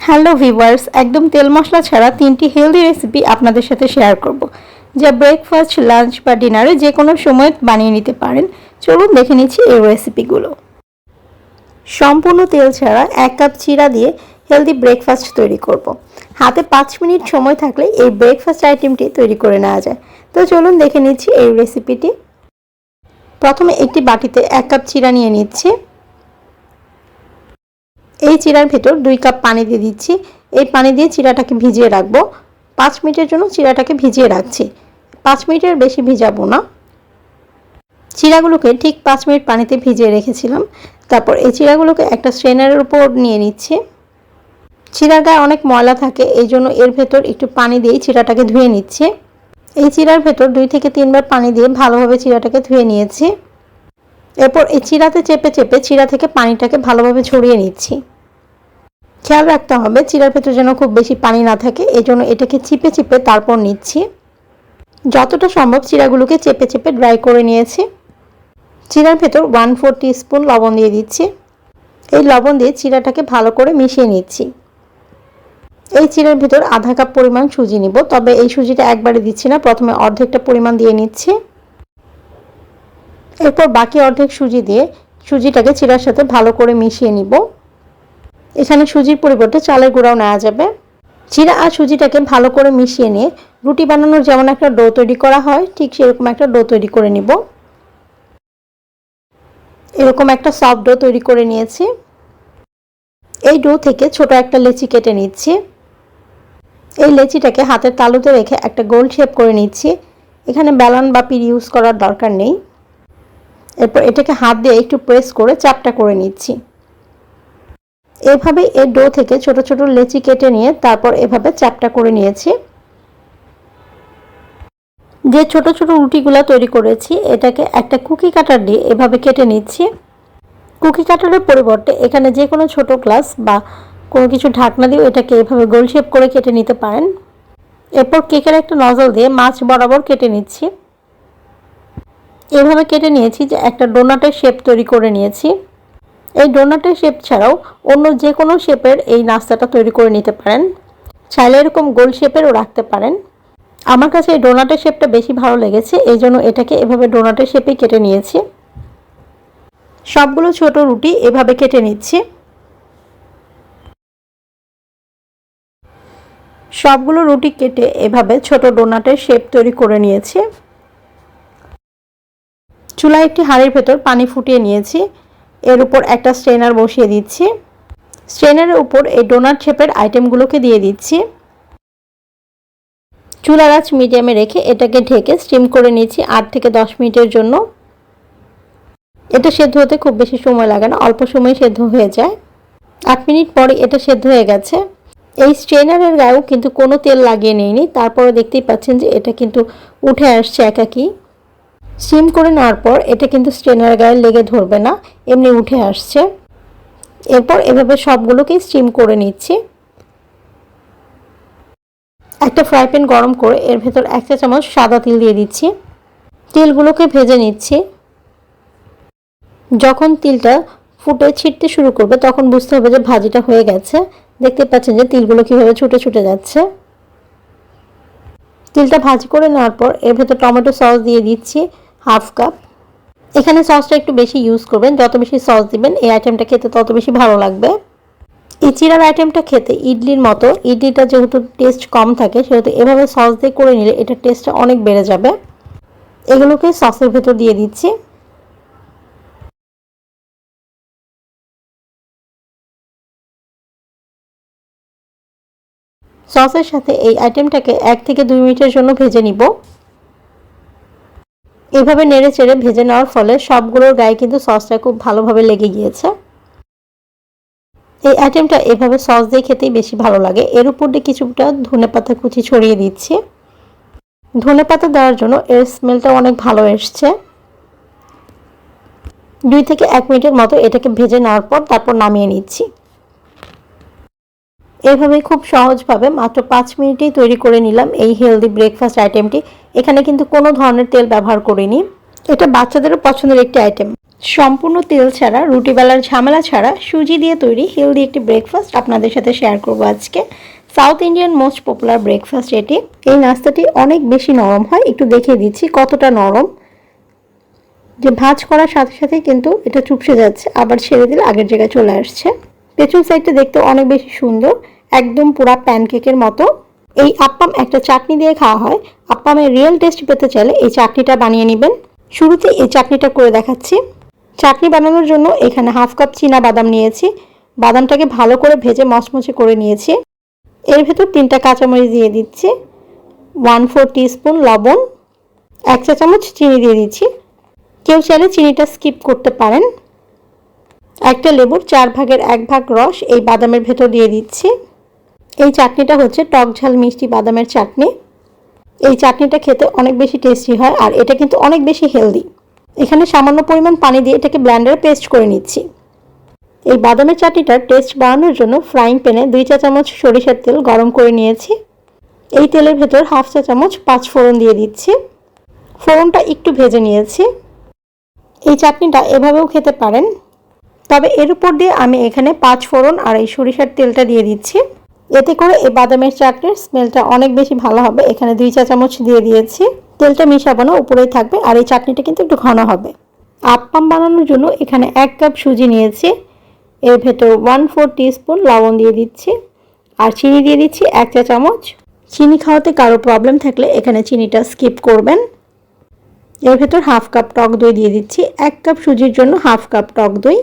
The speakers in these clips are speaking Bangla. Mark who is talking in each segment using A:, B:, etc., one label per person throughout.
A: হ্যালো ভিউয়ার্স, একদম তেল মশলা ছাড়া 3টি হেলদি রেসিপি আপনাদের সাথে শেয়ার করব, যা ব্রেকফাস্ট, লাঞ্চ বা ডিনারে যে কোনো সময় বানিয়ে নিতে পারেন। চলুন দেখে নিচ্ছি এই রেসিপিগুলো। সম্পূর্ণ তেল ছাড়া 1 কাপ চিরা দিয়ে হেলদি ব্রেকফাস্ট তৈরি করব। হাতে 5 মিনিট সময় থাকলে এই ব্রেকফাস্ট আইটেমটি তৈরি করে নেওয়া যায়। তো চলুন দেখে নিচ্ছি এই রেসিপিটি। প্রথমে একটি বাটিতে 1 কাপ চিরা নিয়ে নিচ্ছি। এই চিরার ভেতর 2 কাপ পানি দিয়ে দিচ্ছি। এই পানি দিয়ে চিরাটাকে ভিজিয়ে রাখবো। 5 মিনিটের জন্য চিরাটাকে ভিজিয়ে রাখছি। 5 মিনিটের বেশি ভিজাবো না। চিরাগুলোকে ঠিক 5 মিনিট পানিতে ভিজিয়ে রেখেছিলাম। তারপর এই চিরাগুলোকে একটা স্ট্রেনারের উপর নিয়ে নিচ্ছি। চিরার গায়ে অনেক ময়লা থাকে, এই জন্য এর ভেতর একটু পানি দিয়ে চিরাটাকে ধুয়ে নিচ্ছি। এই চিরার ভেতর 2 থেকে 3 বার পানি দিয়ে ভালোভাবে চিরাটাকে ধুয়ে নিয়েছি। এরপর এই চিরাতে চেপে চেপে চিরা থেকে পানিটাকে ভালোভাবে ছড়িয়ে নিচ্ছি। খেয়াল রাখতে হবে চিরার ভেতর যেন খুব বেশি পানি না থাকে, এই জন্য এটাকে চিপে চিপে তারপর নিচ্ছি। যতটা সম্ভব চিরাগুলোকে চেপে চেপে ড্রাই করে নিয়েছি। চিরার ভেতর 1/4 টিস্পুন লবণ দিয়ে দিচ্ছি। এই লবণ দিয়ে চিরাটাকে ভালো করে মিশিয়ে নিচ্ছি। এই চিরার ভেতর আধা কাপ পরিমাণ সুজি নিব, তবে এই সুজিটা একবারে দিচ্ছি না, প্রথমে অর্ধেকটা পরিমাণ দিয়ে নিচ্ছি। এরপর বাকি অর্ধেক সুজি দিয়ে সুজিটাকে চিরার সাথে ভালো করে মিশিয়ে নিব। এখানে সুজির পরিবর্তে চালের গুঁড়াও নেওয়া যাবে। চিরা আর সুজিটাকে ভালো করে মিশিয়ে নিয়ে রুটি বানানোর যেমন একটা ডো তৈরি করা হয়, ঠিক সেরকম একটা ডো তৈরি করে নিব। এরকম একটা সফট ডো তৈরি করে নিয়েছি। এই ডো থেকে ছোট একটা লেচি কেটে নিচ্ছি। এই লেচিটাকে হাতের তালুতে রেখে একটা গোল শেপ করে নিচ্ছি। এখানে বেলন বা পিঁড়ি ইউজ করার দরকার নেই। এরপর এটাকে হাত দিয়ে একটু প্রেস করে চ্যাপটা করে নিচ্ছি। এভাবে এই ডো থেকে ছোট ছোট লেচি কেটে নিয়ে তারপর এভাবে চ্যাপটা করে নিয়েছি। যে ছোট ছোট রুটিগুলো তৈরি করেছি এটাকে একটা কুকি কাটার দিয়ে এভাবে কেটে নিচ্ছি। কুকি কাটারের পরিবর্তে এখানে যে কোনো ছোট গ্লাস বা কোনো কিছু ঢাকনা দিয়ে এটাকে এভাবে গোল শেপ করে কেটে নিতে পারেন। এরপর কেকের একটা নজল দিয়ে মাছ বরাবর কেটে নিচ্ছি। এভাবে কেটে নিয়েছি যে একটা ডোনাটের শেপ তৈরি করে নিয়েছি। এই ডোনাটের শেপ ছাড়াও অন্য যে কোনো শেপের এই নাস্তাটা তৈরি করে নিতে পারেন। চাইলে এরকম গোল শেপেরও রাখতে পারেন। আমার কাছে এই ডোনাটের শেপটা বেশি ভালো লেগেছে, এই জন্য এটাকে এভাবে ডোনাটের শেপেই কেটে নিয়েছি। সবগুলো ছোট রুটি এভাবে কেটে নিচ্ছি। সবগুলো রুটি কেটে এভাবে ছোট ডোনাটের শেপ তৈরি করে নিয়েছি। চুলায় একটি হাঁড়ির ভেতর পানি ফুটিয়ে নিয়েছি। এর উপর একটা স্ট্রেনার বসিয়ে দিচ্ছি। স্ট্রেনারের উপর এই ডোনাট শেপের আইটেমগুলোকে দিয়ে দিচ্ছি। চুলার আঁচ মিডিয়ামে রেখে এটাকে ঢেকে স্টিম করে নিচ্ছি 8 থেকে 10 মিনিটের জন্য। এটা সেদ্ধ হতে খুব বেশি সময় লাগে না, অল্প সময়ে সেদ্ধ হয়ে যায়। 8 মিনিট পরে এটা সেদ্ধ হয়ে গেছে। এই স্ট্রেনারের গায়েও কিন্তু কোনো তেল লাগিয়ে নেইনি, তারপরে দেখতেই পাচ্ছেন যে এটা কিন্তু উঠে আসছে একাকি। স্টিম করে নেওয়ার পর এটা কিন্তু স্ট্রেনারের গায়ে লেগে ধরবে না, এমনি উঠে আসছে। এরপর এভাবে সবগুলোকেই স্টিম করে নিচ্ছি। একটা ফ্রাই প্যান গরম করে এর ভেতর 1 চা চামচ সাদা তিল দিয়ে দিচ্ছি। তিলগুলোকে ভেজে নিচ্ছি। যখন তিলটা ফুটে ছিটতে শুরু করবে তখন বুঝতে হবে যে ভাজিটা হয়ে গেছে। দেখতে পাচ্ছেন যে তিলগুলো কিভাবে ছুটে ছুটে যাচ্ছে। তিলটা ভাজি করে নেওয়ার পর এর ভেতর টমেটো সস দিয়ে দিচ্ছি 1/2 কাপ। এখানে সসটা একটু বেশি ইউজ করবেন, যত বেশি সস দিবেন এই আইটেমটা খেতে তত বেশি ভালো লাগবে। এই চিরার আইটেমটা খেতে ইডলির মতো, ইডলিটা যেহেতু টেস্ট কম থাকে সেহেতু এভাবে সস দিয়ে করে নিলে এটা টেস্টটা অনেক বেড়ে যাবে। এগুলোকে সসের ভেতর দিয়ে দিচ্ছি। সসের সাথে এই আইটেমটাকে 1 থেকে 2 মিনিটের জন্য ভেজে নিব। এভাবে নেড়ে চেড়ে ভেজে নেওয়ার ফলে সবগুলোর গায়ে কিন্তু সসটা খুব ভালোভাবে লেগে গিয়েছে। এই আইটেমটা এভাবে সস দিয়ে খেতেই বেশি ভালো লাগে। এর উপর দিয়ে কিছুটা ধনেপাতা কুচি ছড়িয়ে দিচ্ছি। ধনেপাতা দেওয়ার জন্য এর স্মেলটা অনেক ভালো এসছে। 2 থেকে 1 মিনিটের মতো এটাকে ভেজে নেওয়ার পর তারপর নামিয়ে নিচ্ছি। এভাবে খুব সহজভাবে মাত্র 5 মিনিটেই তৈরি করে নিলাম এই হেলদি ব্রেকফাস্ট আইটেমটি। এখানে কিন্তু কোনো ধরনের তেল ব্যবহার করিনি। এটা বাচ্চাদেরও পছন্দের একটি আইটেম। সম্পূর্ণ তেল ছাড়া, রুটি বেলার ঝামেলা ছাড়া সুজি দিয়ে তৈরি হেলদি একটি ব্রেকফাস্ট আপনাদের সাথে শেয়ার করব আজকে। South Indian most popular breakfast এটি। এই নাস্তাটি অনেক বেশি নরম হয়, একটু দেখিয়ে দিচ্ছি কতটা নরম। যে ভাঁজ করার সাথে সাথে কিন্তু এটা চুপসে যাচ্ছে, আবার ছেড়ে দিলে আগের জায়গায় চলে আসছে। পেছন সাইডটা দেখতে অনেক বেশি সুন্দর, একদম পুরা প্যানকেকের মতো। এই আপ্পাম একটা চাটনি দিয়ে খাওয়া হয়। আপ্পামের রিয়েল টেস্ট পেতে চাইলে এই চাটনিটা বানিয়ে নেবেন। শুরুতে এই চাটনিটা করে দেখাচ্ছি। চাটনি বানানোর জন্য এখানে হাফ কাপ চীনা বাদাম নিয়েছি। বাদামটাকে ভালো করে ভেজে মচমচে করে নিয়েছি। এর ভেতর 3টা কাঁচামরিচ দিয়ে দিচ্ছি, 1/4 টিস্পুন লবণ, 1 চা চামচ চিনি দিয়ে দিচ্ছি। কেউ চাইলে চিনিটা স্কিপ করতে পারেন। একটা লেবুর 4 ভাগের 1 ভাগ রস এই বাদামের ভেতর দিয়ে দিচ্ছি। এই চাটনিটা হচ্ছে টক ঝাল মিষ্টি বাদামের চাটনি। এই চাটনিটা খেতে অনেক বেশি টেস্টি হয়, আর এটা কিন্তু অনেক বেশি হেলদি। এখানে সামান্য পরিমাণ পানি দিয়ে এটাকে ব্লেন্ডারে পেস্ট করে নিচ্ছি। এই বাদামের চাটনিটার টেস্ট বাড়ানোর জন্য ফ্রাইং প্যানে 2 চা চামচ সরিষার তেল গরম করে নিয়েছি। এই তেলের ভেতর হাফ চা চামচ 5 ফোড়ন দিয়ে দিচ্ছি। ফোড়নটা একটু ভেজে নিয়েছি। এই চাটনিটা এভাবেও খেতে পারেন, তবে এর উপর দিয়ে আমি এখানে 5 ফোড়ন আর এই সরিষার তেলটা দিয়ে দিচ্ছি। এতে করে এই বাদামের চাটনির স্মেলটা অনেক বেশি ভালো হবে। এখানে 2 চা চামচ দিয়ে দিয়েছি। তেলটা মিশাবো না, উপরেই থাকবে, আর এই চাটনিটা কিন্তু একটু ঘন হবে। আপ্পাম বানানোর জন্য এখানে 1 কাপ সুজি নিয়েছি। এর ভেতর 1/4 টিস্পুন লবণ দিয়ে দিচ্ছি, আর চিনি দিয়ে দিচ্ছি 1 চা চামচ। চিনি খাওয়াতে কারো প্রবলেম থাকলে এখানে চিনিটা স্কিপ করবেন। এর ভেতর হাফ কাপ টক দই দিয়ে দিচ্ছি। 1 কাপ সুজির জন্য হাফ কাপ টক দই।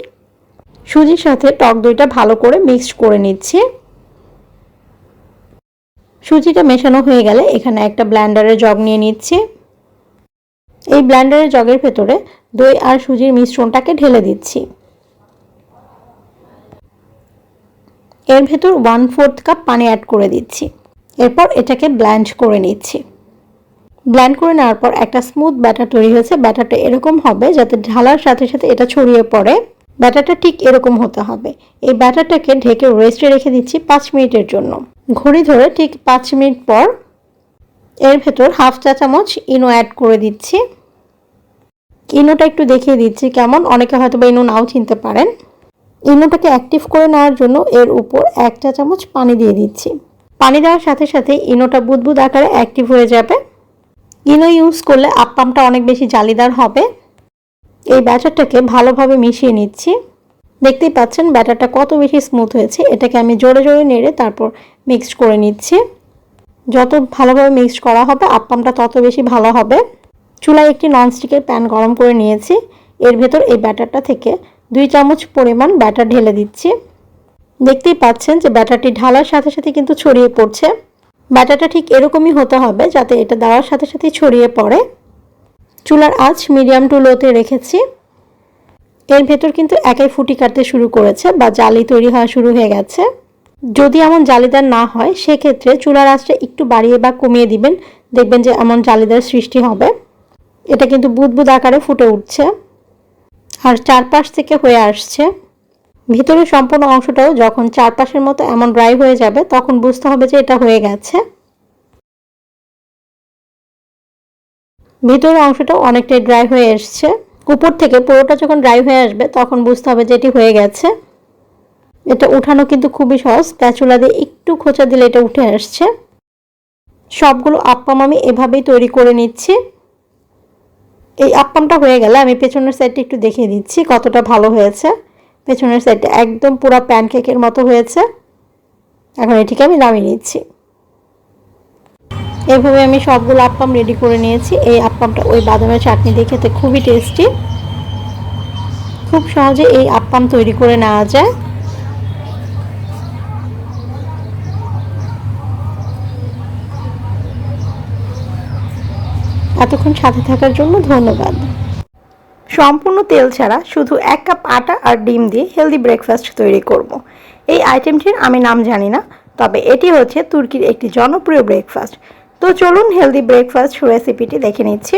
A: সুজির সাথে টক দইটা ভালো করে মিক্সড করে নিচ্ছি। সুজিটা মেশানো হয়ে গেলে এখানে একটা ব্লেন্ডারের জগ নিয়ে নিচ্ছি। এই ব্লেন্ডারের জগের ভেতরে দই আর সুজির মিশ্রণটাকে ঢেলে দিচ্ছি। এর ভেতর 1/4 কাপ পানি অ্যাড করে দিচ্ছি। এরপর এটাকে ব্লেন্ড করে নিচ্ছি। ব্লেন্ড করে নেওয়ার পর একটা স্মুথ ব্যাটার তৈরি হয়েছে। ব্যাটারটা এরকম হবে যাতে ঢালার সাথে সাথে এটা ছড়িয়ে পড়ে। ব্যাটারটা ঠিক এরকম হতে হবে। এই ব্যাটারটাকে ঢেকে রেস্টে রেখে দিচ্ছি 5 মিনিটের জন্য। ঘড়ি ধরে ঠিক 5 মিনিট পর এর ভেতর হাফ চা চামচ ইনো অ্যাড করে দিচ্ছি। ইনোটা একটু দেখিয়ে দিচ্ছি কেমন, অনেকে হয়তো বা ইনো নাও চিনতে পারেন। ইনোটাকে অ্যাক্টিভ করে নেওয়ার জন্য এর উপর 1 চা চামচ পানি দিয়ে দিচ্ছি। পানি দেওয়ার সাথে সাথে ইনোটা বুদবুদ আকারে অ্যাক্টিভ হয়ে যাবে। ইনো ইউজ করলে আপ্পামটা অনেক বেশি জালিদার হবে। এই ব্যাটারটাকে ভালোভাবে মিশিয়ে নিচ্ছি। দেখতেই পাচ্ছেন ব্যাটারটা কত বেশি স্মুথ হয়েছে। এটাকে আমি জোরে জোরে নেড়ে তারপর মিক্সড করে নিচ্ছি। যত ভালোভাবে মিক্সড করা হবে আপ্পামটা তত বেশি ভালো হবে। চুলায় একটি ননস্টিকের প্যান গরম করে নিয়েছি। এর ভেতর এই ব্যাটারটা থেকে 2 চামচ পরিমাণ ব্যাটার ঢেলে দিচ্ছি। দেখতেই পাচ্ছেন যে ব্যাটারটি ঢালার সাথে সাথে কিন্তু ছড়িয়ে পড়ছে। ব্যাটারটা ঠিক এরকমই হতে হবে যাতে এটা দেওয়ার সাথে সাথে ছড়িয়ে পড়ে। চুলার আঁচ মিডিয়াম টু লোতে রেখেছি। এর ভেতর কিন্তু একাই ফুটি কাটতে শুরু করেছে বা জালি তৈরি হওয়া শুরু হয়ে গেছে। যদি এমন জালিদার না হয় সেক্ষেত্রে চুলার আঁচটা একটু বাড়িয়ে বা কমিয়ে দিবেন, দেখবেন যে এমন জালিদার সৃষ্টি হবে। এটা কিন্তু বুদবুদ আকারে ফুটে উঠছে আর চারপাশ থেকে হয়ে আসছে। ভিতরের সম্পূর্ণ অংশটাও যখন চারপাশের মতো এমন ড্রাই হয়ে যাবে তখন বুঝতে হবে যে এটা হয়ে গেছে। ভিতরের অংশটা অনেকটাই ড্রাই হয়ে এসছে। উপর থেকে পুরোটা যখন ড্রাই হয়ে আসবে তখন বুঝতে হবে যে এটি হয়ে গেছে। এটা উঠানো কিন্তু খুবই সহজ, স্প্যাচুলা দিয়ে একটু খোঁচা দিলে এটা উঠে আসছে। সবগুলো আপ্পাম আমি এভাবেই তৈরি করে নিচ্ছি। এই আপ্পামটা হয়ে গেলে আমি পেছনের সাইডটা একটু দেখিয়ে দিচ্ছি কতটা ভালো হয়েছে। পেছনের সাইডটা একদম পুরো প্যানকেকের মতো হয়েছে। এখন এটিকে আমি নামিয়ে নিচ্ছি। এভাবে আমি সবগুলো আপ্পাম রেডি করে নিয়েছি। এই আপ্পামটা ওই বাদামের চাটনি দিয়ে খেতে খুবই টেস্টি। খুব সহজে এই আপ্পাম তৈরি করে নেওয়া যায়। এতক্ষণ সাথে থাকার জন্য ধন্যবাদ। সম্পূর্ণ তেল ছাড়া শুধু 1 কাপ আটা আর ডিম দিয়ে হেলদি ব্রেকফাস্ট তৈরি করব। এই আইটেমটির আমি নাম জানি না, তবে এটি হচ্ছে তুর্কির একটি জনপ্রিয় ব্রেকফাস্ট। তো চলুন হেলদি ব্রেকফাস্ট রেসিপিটি দেখে নিচ্ছি।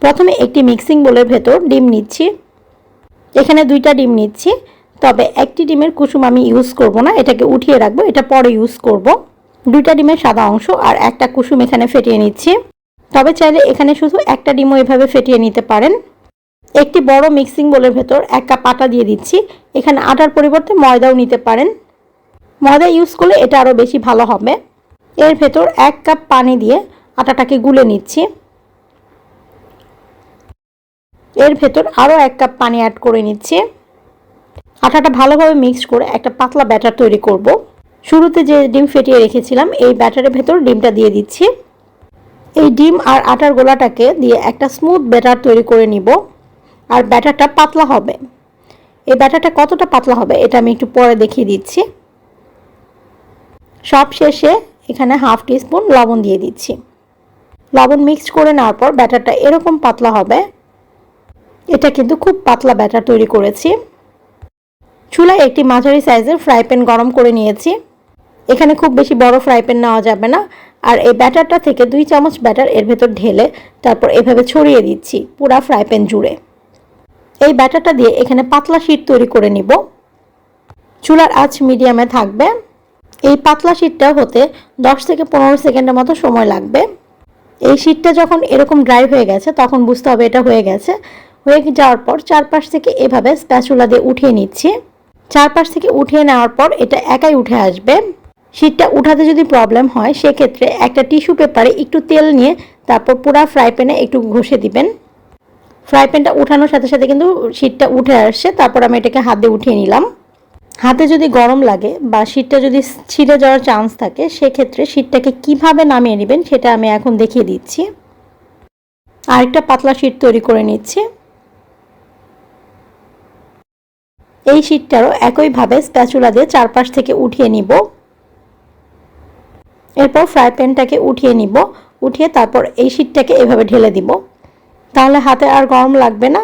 A: প্রথমে একটি মিক্সিং বোলের ভেতর ডিম নিচ্ছি। এখানে 2টা ডিম নিচ্ছি, তবে একটি ডিমের কুসুম আমি ইউজ করব না, এটাকে উঠিয়ে রাখবো, এটা পরে ইউজ করব। 2টা ডিমের সাদা অংশ আর একটা কুসুম এখানে ফেটিয়ে নিচ্ছি। তবে চাইলে এখানে শুধু একটা ডিমও এভাবে ফেটিয়ে নিতে পারেন। একটি বড় মিক্সিং বোলের ভেতর 1 কাপ আটা দিয়ে দিচ্ছি। এখানে আটার পরিবর্তে ময়দাও নিতে পারেন, ময়দা ইউজ করলে এটা আরও বেশি ভালো হবে। এর ভেতর 1 কাপ পানি দিয়ে আটাটাকে গুলে নিচ্ছি। এর ভেতর আরও 1 কাপ পানি অ্যাড করে নিচ্ছি। আটাটা ভালোভাবে মিক্স করে একটা পাতলা ব্যাটার তৈরি করব। শুরুতে যে ডিম ফেটিয়ে রেখেছিলাম এই ব্যাটারের ভেতর ডিমটা দিয়ে দিচ্ছি। এই ডিম আর আটার গোলাটাকে দিয়ে একটা স্মুথ ব্যাটার তৈরি করে নিব। আর ব্যাটারটা পাতলা হবে। এই ব্যাটারটা কতটা পাতলা হবে এটা আমি একটু পরে দেখিয়ে দিচ্ছি। সব শেষে এখানে হাফ টিস্পুন লবণ দিয়ে দিচ্ছি। লবণ মিক্সড করে নেওয়ার পর ব্যাটারটা এরকম পাতলা হবে। এটা কিন্তু খুব পাতলা ব্যাটার তৈরি করেছি। চুলায় একটি মাঝারি সাইজের ফ্রাই প্যান গরম করে নিয়েছি। এখানে খুব বেশি বড় ফ্রাই প্যান নেওয়া যাবে না। আর এই ব্যাটারটা থেকে 2 চামচ ব্যাটার এর ভেতর ঢেলে তারপর এভাবে ছড়িয়ে দিচ্ছি পুরা ফ্রাই প্যান জুড়ে। এই ব্যাটারটা দিয়ে এখানে পাতলা শীট তৈরি করে নিব। চুলার আঁচ মিডিয়ামে থাকবে। এই পাতলা শীটটা হতে 10 থেকে 15 সেকেন্ডের মতো সময় লাগবে। এই শীটটা যখন এরকম ড্রাই হয়ে গেছে তখন বুঝতে হবে এটা হয়ে গেছে। হয়ে যাওয়ার পর চারপাশ থেকে এভাবে স্প্যাচুলা দিয়ে উঠিয়ে নিচ্ছি। চারপাশ থেকে উঠিয়ে নেওয়ার পর এটা একাই উঠে আসবে। শীটটা উঠাতে যদি প্রবলেম হয় সেক্ষেত্রে একটা টিস্যু পেপারে একটু তেল নিয়ে তারপর পুরো ফ্রাই প্যানে একটু ঘষে দিবেন। ফ্রাই প্যানটা উঠানোর সাথে সাথে কিন্তু শীটটা উঠে আসছে। তারপর আমি এটাকে হাত দিয়ে উঠিয়ে নিলাম। হাতে যদি গরম লাগে বা শীটটা যদি ছিঁড়ে যাওয়ার চান্স থাকে সেক্ষেত্রে শীটটাকে কিভাবে নামিয়ে নেবেন সেটা আমি এখন দেখিয়ে দিচ্ছি। আরেকটা পাতলা শীট তৈরি করে নিচ্ছি। এই শীটটারও একইভাবে স্প্যাচুলা দিয়ে চারপাশ থেকে উঠিয়ে নিব। এরপর ফ্রাই প্যানটাকে উঠিয়ে নিব। উঠিয়ে তারপর এই শীটটাকে এভাবে ঢেলে দিব। তাহলে হাতে আর গরম লাগবে না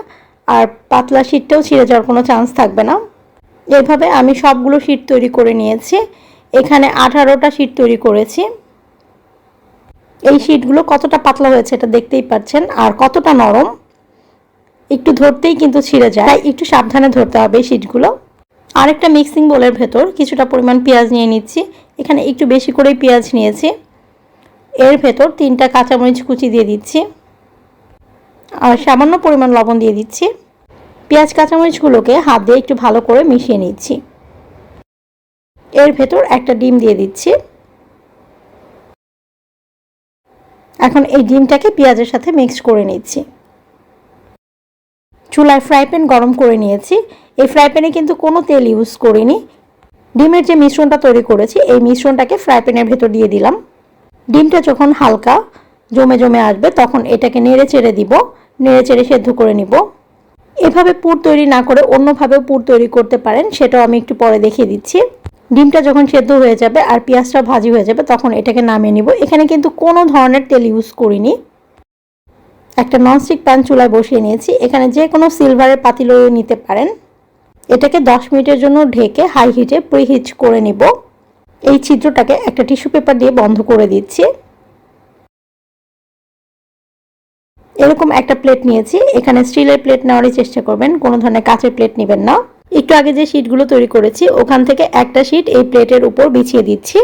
A: আর পাতলা শীটটাও ছিঁড়ে যাওয়ার কোনো চান্স থাকবে না। এইভাবে আমি সবগুলো শীট তৈরি করে নিয়েছি। এখানে 18টা শীট তৈরি করেছি। এই শীটগুলো কতটা পাতলা হয়েছে এটা দেখতেই পাচ্ছেন আর কতটা নরম। একটু ধরতেই কিন্তু ছিঁড়ে যায়, তাই একটু সাবধানে ধরতে হবে এই শীটগুলো। আরেকটা মিক্সিং বোলের ভেতর কিছুটা পরিমাণ পেঁয়াজ নিয়ে নিচ্ছি। এখানে একটু বেশি করেই পেঁয়াজ নিয়েছি। এর ভেতর 3টা কাঁচামরিচ কুচি দিয়ে দিচ্ছি আর সামান্য পরিমাণ লবণ দিয়ে দিচ্ছি। পেঁয়াজ কাঁচামরিচগুলোকে হাত দিয়ে একটু ভালো করে মিশিয়ে নিচ্ছি। এর ভেতর একটা ডিম দিয়ে দিচ্ছি। এখন এই ডিমটাকে পেঁয়াজের সাথে মিক্স করে নিচ্ছি। চুলায় ফ্রাই প্যান গরম করে নিয়েছি। এই ফ্রাই প্যানে কিন্তু কোনো তেল ইউজ করিনি। ডিমের যে মিশ্রণটা তৈরি করেছি এই মিশ্রণটাকে ফ্রাই প্যানের ভেতর দিয়ে দিলাম। ডিমটা যখন হালকা জমে জমে আসবে তখন এটাকে নেড়ে চেড়ে দিব। নেড়ে চেড়ে সেদ্ধ করে নিব। এভাবে পুর তৈরি না করে অন্যভাবেও পুর তৈরি করতে পারেন, সেটাও আমি একটু পরে দেখিয়ে দিচ্ছি। ডিমটা যখন সেদ্ধ হয়ে যাবে আর পেঁয়াজটা ভাজি হয়ে যাবে তখন এটাকে নামিয়ে নিব। এখানে কিন্তু কোনো ধরনের তেল ইউজ করিনি। একটা ননস্টিক প্যান চুলায় বসিয়ে নিয়েছি। এখানে যে কোনো সিলভারের পাতিলও নিতে পারেন। এটাকে 10 মিনিটের জন্য ঢেকে হাই হিটে প্রিহিট করে নিব। এই ছিদ্রটাকে একটা টিস্যু পেপার দিয়ে বন্ধ করে দিচ্ছি। এরকম একটা প্লেট নিয়েছি। এখানে স্টিলের প্লেট নেওয়ারই চেষ্টা করবেন, কোনো ধরনের কাঁচের প্লেট নেবেন না। একটু আগে যে শীটগুলো তৈরি করেছি ওখান থেকে একটা শীট এই প্লেটের উপর বিছিয়ে দিচ্ছি।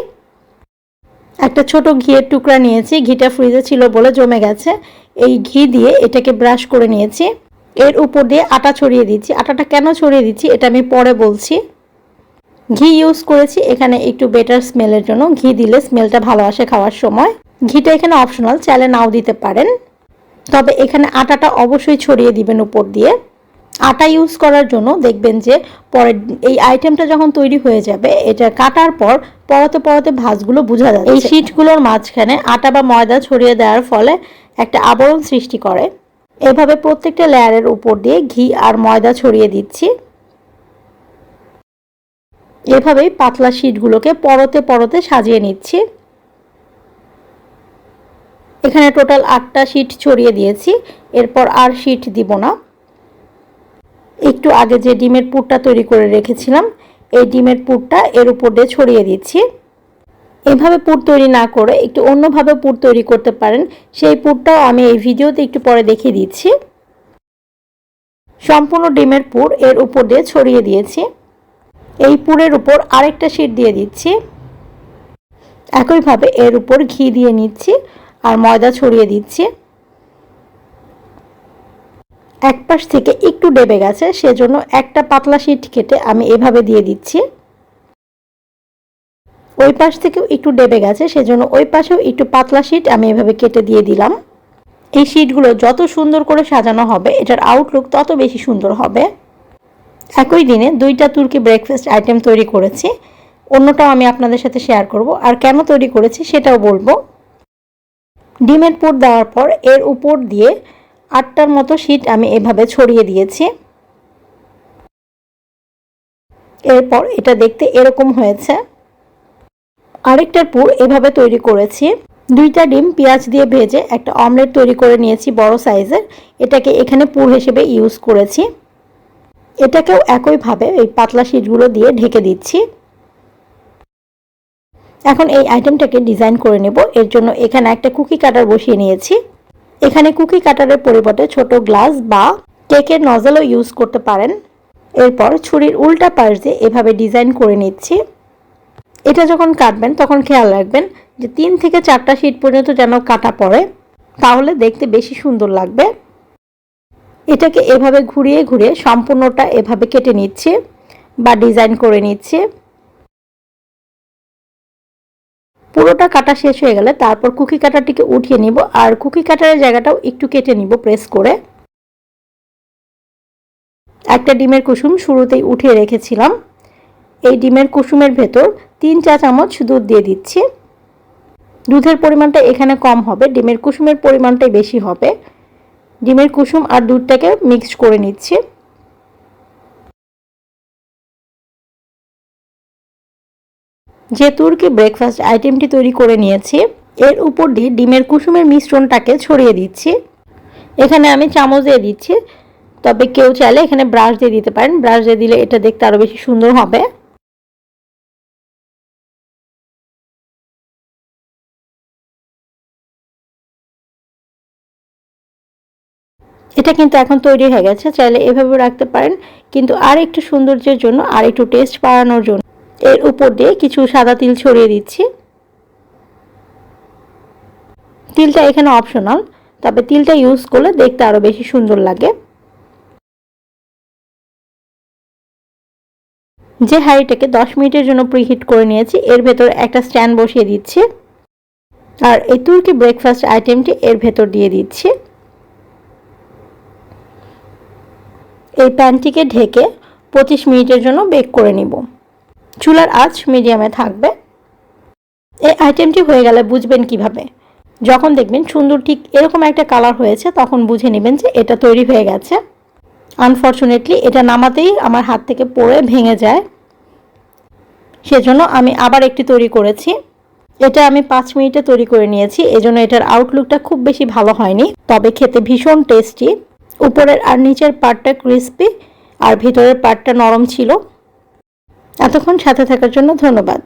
A: একটা ছোট ঘিয়ের টুকরা নিয়েছি। ঘিটা ফ্রিজে ছিল বলে জমে গেছে। এই ঘি দিয়ে এটাকে ব্রাশ করে নিয়েছি। এর উপর দিয়ে আটা ছড়িয়ে দিচ্ছি। আটাটা কেন ছড়িয়ে দিচ্ছি এটা আমি পরে বলছি। ঘি ইউজ করেছি এখানে একটু বেটার স্মেলের জন্য। ঘি দিলে স্মেলটা ভালো আসে খাওয়ার সময়। ঘিটা এখানে অপশনাল, চাইলে নাও দিতে পারেন। তবে এখানে আটাটা অবশ্যই ছড়িয়ে দিবেন উপর দিয়ে। আটা ইউজ করার জন্য দেখবেন যে পরে এই আইটেমটা যখন তৈরি হয়ে যাবে এটা কাটার পর পরতে পরতে ভাঁজগুলো বোঝা যাচ্ছে। এই শীটগুলোর মাঝখানে আটা বা ময়দা ছড়িয়ে দেওয়ার ফলে একটা আবরণ সৃষ্টি করে। এভাবে প্রত্যেকটা লেয়ারের উপর দিয়ে ঘি আর ময়দা ছড়িয়ে দিচ্ছি। এভাবেই পাতলা শীটগুলোকে পরতে পরতে সাজিয়ে নিচ্ছি। এখানে টোটাল 8টা শীট ছড়িয়ে দিয়েছি। এরপর আর শীট দিব না। একটু আগে যে ডিমের পুরটা তৈরি করে রেখেছিলাম এই ডিমের পুরটা এর উপর দিয়ে ছড়িয়ে দিচ্ছি। এভাবে পুর তৈরি না করে একটু অন্যভাবে পুর তৈরি করতে পারেন, সেই পুরটাও আমি এই ভিডিওতে একটু পরে দেখিয়ে দিচ্ছি। সম্পূর্ণ ডিমের পুর এর উপর দিয়ে ছড়িয়ে দিয়েছি। এই পুরের উপর আরেকটা শীট দিয়ে দিচ্ছি। একইভাবে এর উপর ঘি দিয়ে নিচ্ছি আর ময়দা ছড়িয়ে দিচ্ছি। এক পাশ থেকে একটু ডেবে গেছে, সেজন্য একটা পাতলা শীট কেটে আমি এভাবে দিয়ে দিচ্ছি। ওই পাশ থেকেও একটু ডেবে গেছে, সেজন্য ওই পাশেও একটু পাতলা শীট আমি এভাবে কেটে দিয়ে দিলাম। এই শীটগুলো যত সুন্দর করে সাজানো হবে, এটার আউটলুক তত বেশি সুন্দর হবে। একই দিনে দুইটা তুর্কি ব্রেকফাস্ট আইটেম তৈরি করেছি, অন্যটাও আমি আপনাদের সাথে শেয়ার করব, আর কেন তৈরি করেছি সেটাও বলবো। ডিমের পুর দেওয়ার পর এর উপর দিয়ে 8টার মতো শীট আমি এভাবে ছড়িয়ে দিয়েছি। এরপর এটা দেখতে এরকম হয়েছে। আরেকটার পুর এভাবে তৈরি করেছি। 2টা ডিম পেঁয়াজ দিয়ে ভেজে একটা অমলেট তৈরি করে নিয়েছি বড় সাইজের, এটাকে এখানে পুর হিসেবে ইউজ করেছি। এটাকেও একইভাবে এই পাতলা শীটগুলো দিয়ে ঢেকে দিচ্ছি। এখন এই আইটেমটাকে ডিজাইন করে নেব। এর জন্য এখানে একটা কুকি কাটার বসিয়ে নিয়েছি। এখানে কুকি কাটারের পরিবর্তে ছোট গ্লাস বা কেকের নজলও ইউজ করতে পারেন। এরপর ছুরির উল্টা পাশ দিয়ে এভাবে ডিজাইন করে নিচ্ছি। এটা যখন কাটবেন তখন খেয়াল রাখবেন যে 3 থেকে 4টা শীট পর্যন্ত যেন কাটা পড়ে, তাহলে দেখতে বেশি সুন্দর লাগবে। এটাকে এভাবে ঘুরিয়ে ঘুরিয়ে সম্পূর্ণটা এভাবে কেটে নিচ্ছি বা ডিজাইন করে নিচ্ছি। পুরোটা কাটা শেষ হয়ে গেলে তারপর কুকি কাটারটিকে উঠিয়ে নিব, আর কুকি কাটারের জায়গাটাও একটু কেটে নিব প্রেস করে। একটা ডিমের কুসুম শুরুতেই উঠিয়ে রেখেছিলাম। এই ডিমের কুসুমের ভেতর 3 চা চামচ দুধ দিয়ে দিচ্ছি। দুধের পরিমাণটা এখানে কম হবে, ডিমের কুসুমের পরিমাণটাই বেশি হবে। ডিমের কুসুম আর দুধটাকে মিক্সড করে নিচ্ছি। যে তুর্কি ব্রেকফাস্ট আইটেমটি তৈরি করে নিয়েছি, এর উপর দিয়ে ডিমের কুসুমের মিশ্রণটাকে ছড়িয়ে দিচ্ছি। এখানে আমি চামচ দিয়ে দিচ্ছি, তবে কেউ চাইলে এখানে ব্রাশ দিয়ে দিতে পারেন। ব্রাশ দিয়ে দিলে এটা দেখতে আরও বেশি সুন্দর হবে। এটা কিন্তু এখন তৈরি হয়ে গেছে, চাইলে এভাবে রাখতে পারেন, কিন্তু আর একটু সৌন্দর্যের জন্য আর একটু টেস্ট বাড়ানোর জন্য এর উপর দিয়ে কিছু সাদা তিল ছড়িয়ে দিচ্ছি। তিলটা এখানে অপশনাল, তবে তিলটা ইউজ করলে দেখতে আরও বেশি সুন্দর লাগে। যে হাঁড়িটাকে 10 মিনিটের জন্য প্রিহিট করে নিয়েছি, এর ভেতর একটা স্ট্যান্ড বসিয়ে দিচ্ছি, আর এই তুর্কি ব্রেকফাস্ট আইটেমটি এর ভেতর দিয়ে দিচ্ছি। এই প্যানটিকে ঢেকে 25 মিনিটের জন্য বেক করে নিব। চুলার আঁচ মিডিয়ামে থাকবে। এই আইটেমটি হয়ে গেলে বুঝবেন কিভাবে? যখন দেখবেন সুন্দর ঠিক এরকম একটা কালার হয়েছে, তখন বুঝে নেবেন যে এটা তৈরি হয়ে গেছে। আনফর্চুনেটলি এটা নামাতেই আমার হাত থেকে পড়ে ভেঙে যায়, সেজন্য আমি আবার একটি তৈরি করেছি। এটা আমি 5 মিনিটে তৈরি করে নিয়েছি, এজন্য এটার আউটলুকটা খুব বেশি ভালো হয়নি, তবে খেতে ভীষণ টেস্টি। উপরের আর নিচের পার্টটা ক্রিস্পি আর ভিতরের পার্টটা নরম ছিল। এতক্ষণ সাথে থাকার জন্য ধন্যবাদ।